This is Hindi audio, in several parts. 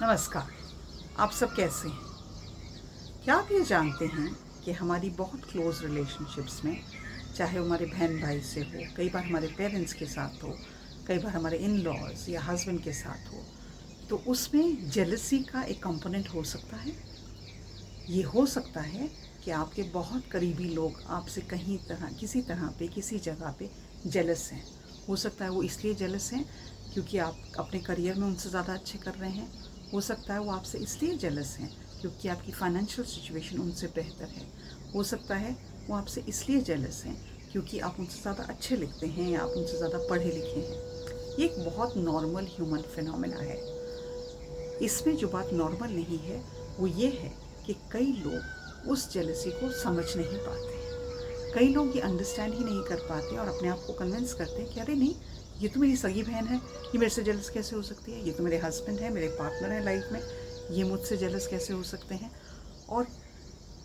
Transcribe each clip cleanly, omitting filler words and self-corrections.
नमस्कार। आप सब कैसे हैं? क्या आप ये जानते हैं कि हमारी बहुत क्लोज़ रिलेशनशिप्स में, चाहे वो हमारे बहन भाई से हो, कई बार हमारे पेरेंट्स के साथ हो, कई बार हमारे इन लॉज या हस्बैंड के साथ हो, तो उसमें जेलसी का एक कंपोनेंट हो सकता है। ये हो सकता है कि आपके बहुत करीबी लोग आपसे कहीं तरह किसी तरह पे किसी जगह पे जेलस हैं। हो सकता है वो इसलिए जेलस हैं क्योंकि आप अपने करियर में उनसे ज़्यादा अच्छे कर रहे हैं। हो सकता है वो आपसे इसलिए जेलस हैं क्योंकि आपकी फाइनेंशियल सिचुएशन उनसे बेहतर है। हो सकता है वो आपसे इसलिए जेलस हैं क्योंकि आप उनसे ज़्यादा अच्छे लिखते हैं या आप उनसे ज़्यादा पढ़े लिखे हैं। ये एक बहुत नॉर्मल ह्यूमन फिनोमेना है। इसमें जो बात नॉर्मल नहीं है वो ये है कि कई लोग उस जेलसी को समझ नहीं पाते। कई लोग ये अंडरस्टैंड ही नहीं कर पाते और अपने आप को कन्विंस करते हैं कि अरे नहीं, ये तो मेरी सगी बहन है, ये मेरे से जेलस कैसे हो सकती है? ये तो मेरे हस्बैंड है, मेरे पार्टनर है लाइफ में, ये मुझसे जेलस कैसे हो सकते हैं? और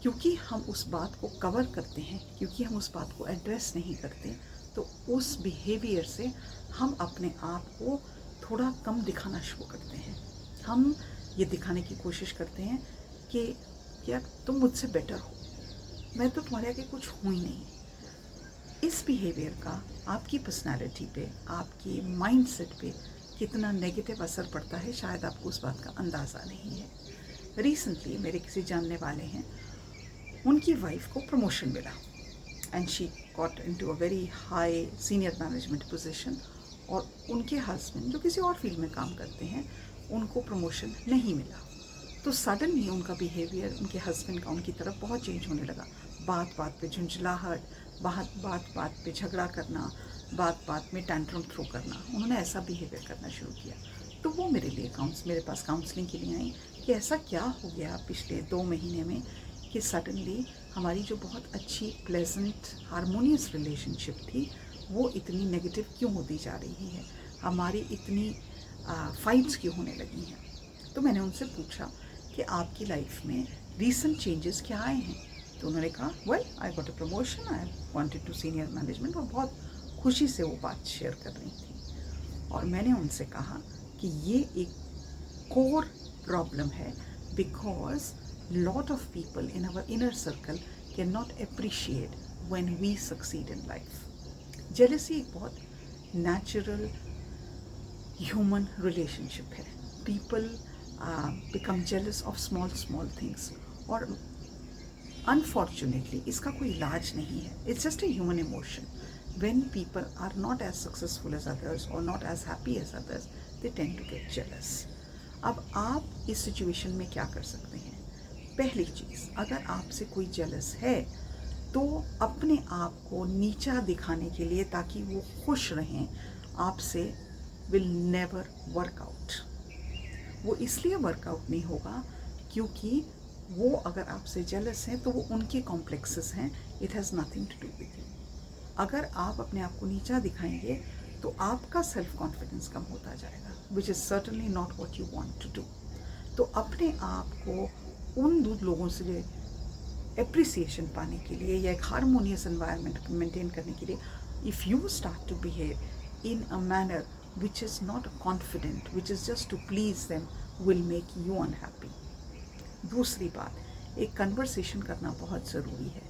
क्योंकि हम उस बात को कवर करते हैं, क्योंकि हम उस बात को एड्रेस नहीं करते, तो उस बिहेवियर से हम अपने आप को थोड़ा कम दिखाना शुरू करते हैं। हम ये दिखाने की कोशिश करते हैं कि यार तुम मुझसे बेटर हो, मैं तो तुम्हारे आगे कुछ हूँ ही नहीं। इस बिहेवियर का आपकी पर्सनालिटी पे, आपकी माइंडसेट पे कितना नेगेटिव असर पड़ता है, शायद आपको उस बात का अंदाज़ा नहीं है। रिसेंटली मेरे किसी जानने वाले हैं, उनकी वाइफ को प्रमोशन मिला and she got into a very high senior management position, और उनके हस्बैंड जो किसी और फील्ड में काम करते हैं, उनको प्रमोशन नहीं मिला। तो सडनली उनका बिहेवियर उनके हस्बैंड का उनकी तरफ बहुत चेंज होने लगा। बात बात पे झुंझलाहट, बात बात पे झगड़ा करना, बात बात में टैंट्रम थ्रो करना, उन्होंने ऐसा बिहेवियर करना शुरू किया। तो वो मेरे पास काउंसलिंग के लिए आई कि ऐसा क्या हो गया पिछले 2 महीने में कि सडनली हमारी जो बहुत अच्छी प्लेजेंट हारमोनियस रिलेशनशिप थी वो इतनी नेगेटिव क्यों होती जा रही है, हमारी इतनी फाइट्स क्यों होने लगी हैं। तो मैंने उनसे पूछा कि आपकी लाइफ में रीसेंट चेंजेस क्या आए हैं? तो उन्होंने कहा well I got a promotion, I wanted to senior management, और बहुत खुशी से वो बात शेयर कर रही थी। और मैंने उनसे कहा कि ये एक कोर प्रॉब्लम है, because lot of people in our inner circle can not appreciate when we succeed in life. Jealousy एक बहुत नेचुरल ह्यूमन रिलेशनशिप है। People become jealous of small things, और अनफॉर्चुनेटली इसका कोई इलाज नहीं है। It's just a human emotion. When people are not as successful as others और not as happy as others, they tend to get jealous. अब आप इस सिचुएशन में क्या कर सकते हैं? पहली चीज़, अगर आपसे कोई जेलस है तो अपने आप को नीचा दिखाने के लिए, ताकि वो खुश रहें आपसे, विल नेवर वर्क आउट। वो इसलिए वर्कआउट नहीं होगा क्योंकि वो अगर आपसे जेलस हैं तो वो उनके कॉम्प्लेक्सेस हैं, it has nothing to do with you. अगर आप अपने आप को नीचा दिखाएंगे तो आपका सेल्फ कॉन्फिडेंस कम होता जाएगा, which is certainly not what you want to do. तो अपने आप को उन दो लोगों से एप्रिसिएशन पाने के लिए या एक हारमोनियस एनवायरनमेंट मेंटेन करने के लिए, if you start to behave in a manner which is not confident, which is just to please them, will make you unhappy. दूसरी बात, एक कन्वर्सेशन करना बहुत ज़रूरी है,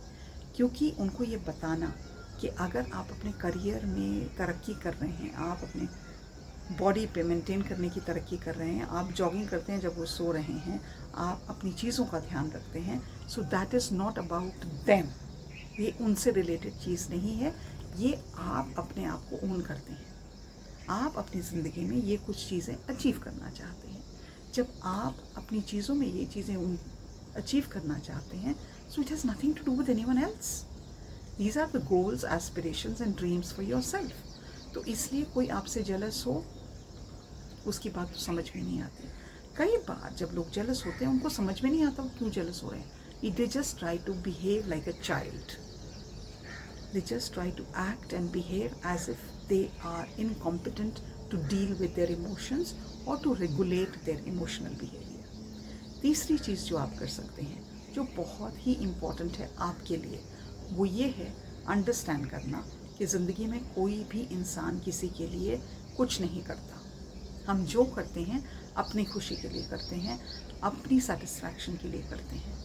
क्योंकि उनको ये बताना कि अगर आप अपने करियर में तरक्की कर रहे हैं, आप अपने बॉडी पे मेंटेन करने की तरक्की कर रहे हैं, आप जॉगिंग करते हैं जब वो सो रहे हैं, आप अपनी चीज़ों का ध्यान रखते हैं, so that is not about them. ये उनसे रिलेटेड चीज़ नहीं है, ये आप अपने आप को ओन करते हैं। आप अपनी ज़िंदगी में ये कुछ चीज़ें अचीव करना चाहते हैं। जब आप अपनी चीज़ों में ये चीज़ें अचीव करना चाहते हैं, so it has nothing to do with anyone else. These are the goals, aspirations and dreams for yourself. तो इसलिए कोई आपसे जेलस हो, उसकी बात तो समझ में नहीं आती। कई बार जब लोग जेलस होते हैं उनको समझ में नहीं आता वो क्यों जेलस हो रहे हैं। They just try to behave like a child, they just try to act and behave as if they are incompetent to deal with their emotions or to regulate their emotional behavior. तीसरी चीज़ जो आप कर सकते हैं, जो बहुत ही इम्पॉर्टेंट है आपके लिए, वो ये है अंडरस्टैंड करना कि ज़िंदगी में कोई भी इंसान किसी के लिए कुछ नहीं करता। हम जो करते हैं अपनी खुशी के लिए करते हैं, अपनी सेटिस्फैक्शन के लिए करते हैं।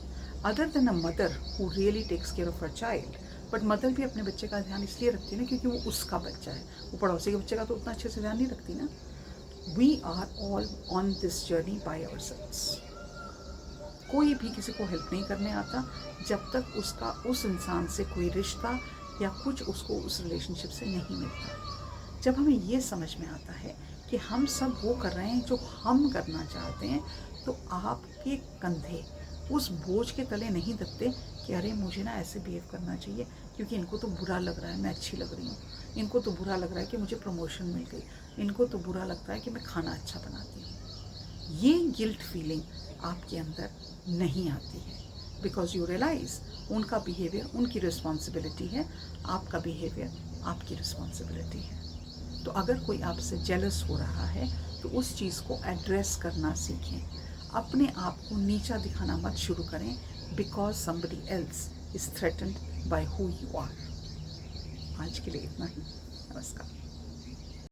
Other than a mother who really takes care of her child, but mother भी अपने बच्चे का ध्यान इसलिए रखती है ना क्योंकि वो उसका बच्चा है, वो पड़ोसी के बच्चे का तो उतना अच्छे से ध्यान नहीं रखती ना। We are all on this journey by ourselves. कोई भी किसी को हेल्प नहीं करने आता जब तक उसका उस इंसान से कोई रिश्ता या कुछ उसको उस रिलेशनशिप से नहीं मिलता। जब हमें ये समझ में आता है कि हम सब वो कर रहे हैं जो हम करना चाहते हैं, तो आपके कंधे उस बोझ के तले नहीं दबते कि अरे मुझे ना ऐसे बिहेव करना चाहिए क्योंकि इनको तो बुरा लग रहा है मैं अच्छी लग रही हूँ, इनको तो बुरा लग रहा है कि मुझे प्रमोशन मिल गई, इनको तो बुरा लगता है कि मैं खाना अच्छा बनाती हूँ। ये गिल्ट फीलिंग आपके अंदर नहीं आती है, बिकॉज यू रियलाइज उनका बिहेवियर उनकी रिस्पॉन्सिबिलिटी है, आपका बिहेवियर आपकी रिस्पॉन्सिबिलिटी है। तो अगर कोई आपसे जेलस हो रहा है तो उस चीज़ को एड्रेस करना सीखें। अपने आप को नीचा दिखाना मत शुरू करें because somebody else is threatened by who you are. आज के लिए इतना ही। नमस्कार।